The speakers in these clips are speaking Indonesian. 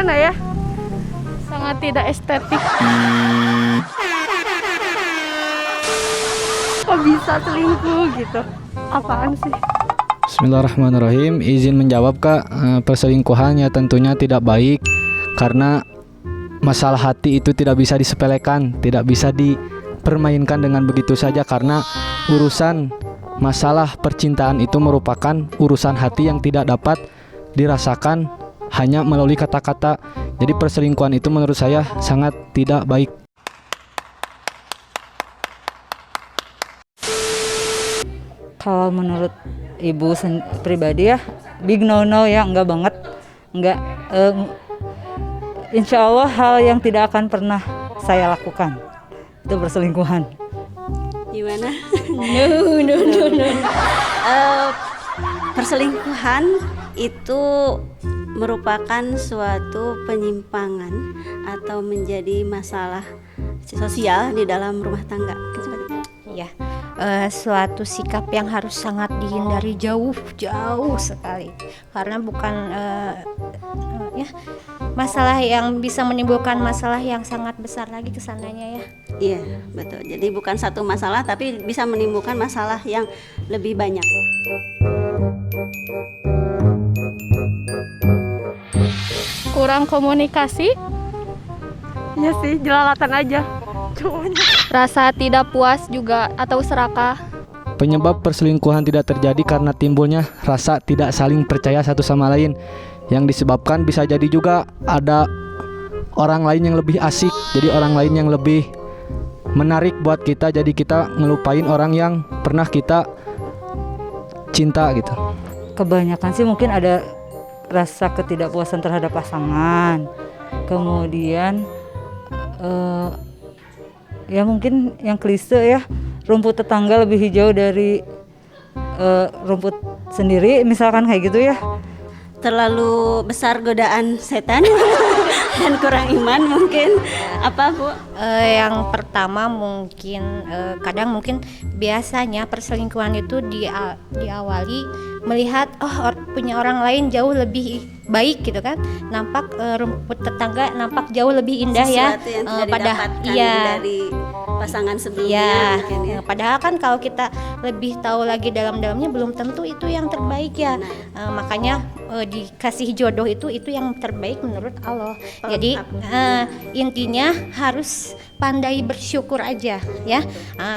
gimana ya? Sangat tidak estetik. Kok bisa selingkuh gitu? Apaan sih? Bismillahirrahmanirrahim. Izin menjawab Kak, perselingkuhan ya tentunya tidak baik karena masalah hati itu tidak bisa disepelekan, tidak bisa dipermainkan dengan begitu saja karena urusan masalah percintaan itu merupakan urusan hati yang tidak dapat dirasakan hanya melalui kata-kata. Jadi perselingkuhan itu menurut saya sangat tidak baik. Kalau menurut ibu pribadi ya, big no ya, enggak banget, enggak. Insya Allah hal yang tidak akan pernah saya lakukan itu berselingkuhan. Gimana? No. Perselingkuhan itu merupakan suatu penyimpangan atau menjadi masalah sosial di dalam rumah tangga. Ya, suatu sikap yang harus sangat dihindari jauh sekali karena bukan ya masalah yang bisa menimbulkan masalah yang sangat besar lagi kesananya ya. Iya, betul. Jadi bukan satu masalah tapi bisa menimbulkan masalah yang lebih banyak. Kurang komunikasi? Iya sih, jelalatan aja cowoknya. Rasa tidak puas juga atau serakah. Penyebab perselingkuhan tidak terjadi karena timbulnya rasa tidak saling percaya satu sama lain, yang disebabkan bisa jadi juga ada orang lain yang lebih asik, jadi orang lain yang lebih menarik buat kita, jadi kita ngelupain orang yang pernah kita cinta gitu. Kebanyakan sih mungkin ada rasa ketidakpuasan terhadap pasangan, kemudian ya mungkin yang klise ya, rumput tetangga lebih hijau dari rumput sendiri, misalkan kayak gitu ya. Terlalu besar godaan setan dan kurang iman mungkin. Apa Bu? Yang pertama mungkin kadang mungkin biasanya perselingkuhan itu diawali melihat punya orang lain jauh lebih baik gitu kan, nampak rumput tetangga nampak jauh lebih indah. Sesuatu ya yang tidak padahal didapatkan dari pasangan sebelumnya mungkin ya. Padahal kan kalau kita lebih tahu lagi dalam-dalamnya belum tentu itu yang terbaik ya. Makanya dikasih jodoh itu yang terbaik menurut Allah. Jadi intinya harus pandai bersyukur aja ya.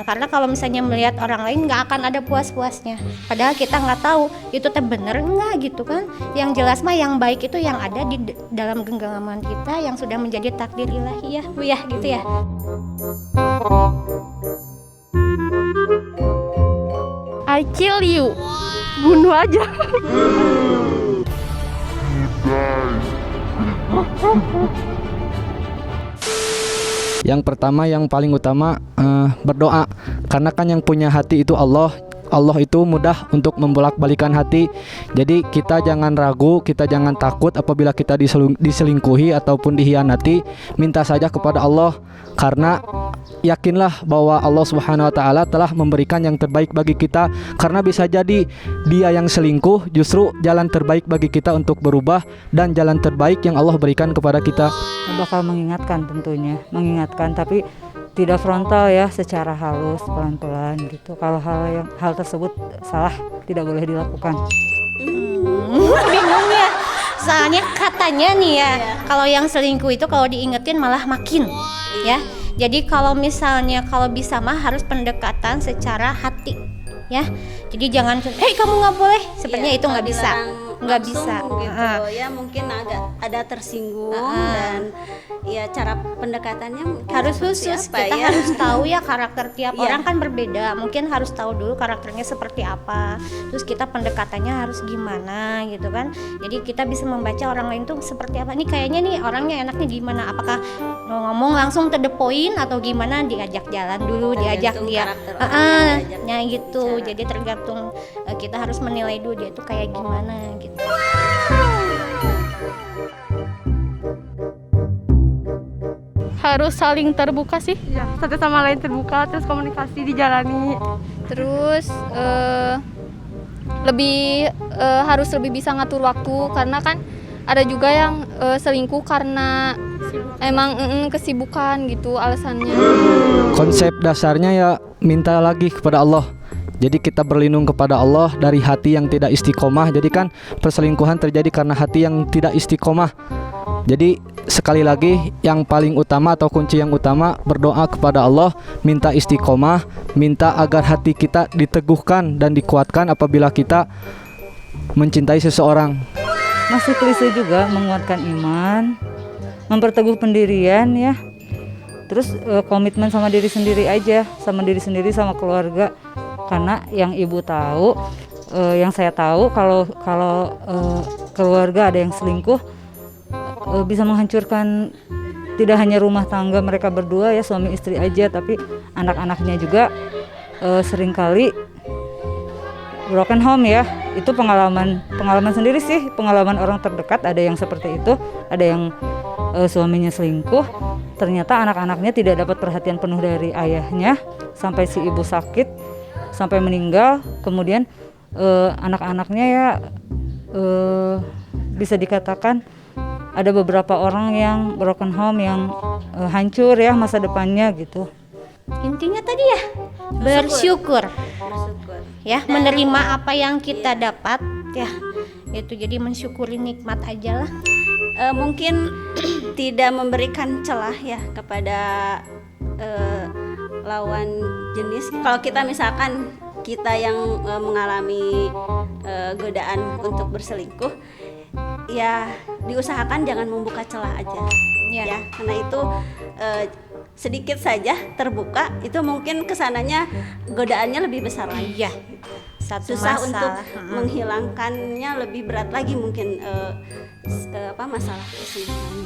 Karena kalau misalnya melihat orang lain nggak akan ada puas-puasnya. Padahal kita nggak tahu itu teh bener nggak gitu kan. Yang jelas mah yang baik itu yang ada di dalam genggaman kita yang sudah menjadi takdir ilahi ya Bu ya gitu ya. I kill you. Bunuh aja. Yang pertama, yang paling utama berdoa, karena kan yang punya hati itu Allah. Allah itu mudah untuk membolak-balikan hati. Jadi kita jangan ragu, kita jangan takut apabila kita diselingkuhi ataupun dihianati. Minta saja kepada Allah, karena yakinlah bahwa Allah Subhanahu wa taala telah memberikan yang terbaik bagi kita. Karena bisa jadi dia yang selingkuh justru jalan terbaik bagi kita untuk berubah, dan jalan terbaik yang Allah berikan kepada kita. Bakal mengingatkan, tentunya mengingatkan, tapi tidak frontal ya, secara halus, pelan-pelan gitu. Kalau hal tersebut salah, tidak boleh dilakukan. Bingung ya. Soalnya katanya nih ya, kalau yang selingkuh itu kalau diingetin malah makin ya. Jadi kalau misalnya kalau bisa mah harus pendekatan secara hati ya. Jadi jangan kamu nggak boleh, sepertinya itu nggak bisa. Nggak bisa gitu ya, mungkin agak ada tersinggung dan ya cara pendekatannya harus khusus. Kita harus tahu ya karakter tiap orang kan berbeda, mungkin harus tahu dulu karakternya seperti apa, terus kita pendekatannya harus gimana gitu kan. Jadi kita bisa membaca orang lain tuh seperti apa, nih kayaknya nih orangnya enaknya gimana, apakah ngomong langsung to the point atau gimana, diajak jalan dulu, diajak dia nya gitu. Jadi tergantung kita harus menilai dulu dia tuh kayak gimana gitu. Harus saling terbuka sih ya, satu sama lain terbuka, terus komunikasi dijalani, terus harus lebih bisa ngatur waktu, karena kan ada juga yang selingkuh karena emang kesibukan gitu alasannya. Konsep dasarnya ya minta lagi kepada Allah. Jadi kita berlindung kepada Allah dari hati yang tidak istiqomah. Jadi kan perselingkuhan terjadi karena hati yang tidak istiqomah. Jadi sekali lagi yang paling utama atau kunci yang utama berdoa kepada Allah, minta istiqomah, minta agar hati kita diteguhkan dan dikuatkan apabila kita mencintai seseorang. Masih klise juga, menguatkan iman, memperteguh pendirian ya. Terus komitmen sama diri sendiri aja, sama diri sendiri, sama keluarga. Karena yang ibu tahu, yang saya tahu kalau keluarga ada yang selingkuh bisa menghancurkan tidak hanya rumah tangga mereka berdua ya, suami istri aja, tapi anak-anaknya juga seringkali broken home ya. Itu pengalaman sendiri sih, pengalaman orang terdekat, ada yang seperti itu, ada yang suaminya selingkuh, ternyata anak-anaknya tidak dapat perhatian penuh dari ayahnya sampai si ibu sakit sampai meninggal. Kemudian anak-anaknya ya bisa dikatakan ada beberapa orang yang broken home, yang hancur ya masa depannya gitu. Intinya tadi ya bersyukur. Ya, menerima apa yang kita dapat ya. Itu jadi mensyukuri nikmat aja lah. Mungkin tidak memberikan celah ya kepada lawan jenis. Kalau kita misalkan kita yang mengalami godaan untuk berselingkuh, ya diusahakan jangan membuka celah aja ya, karena itu sedikit saja terbuka itu mungkin kesananya godaannya lebih besar lagi. Iya. Satu Susah masalah. untuk menghilangkannya lebih berat lagi mungkin masalah perselingkuhan.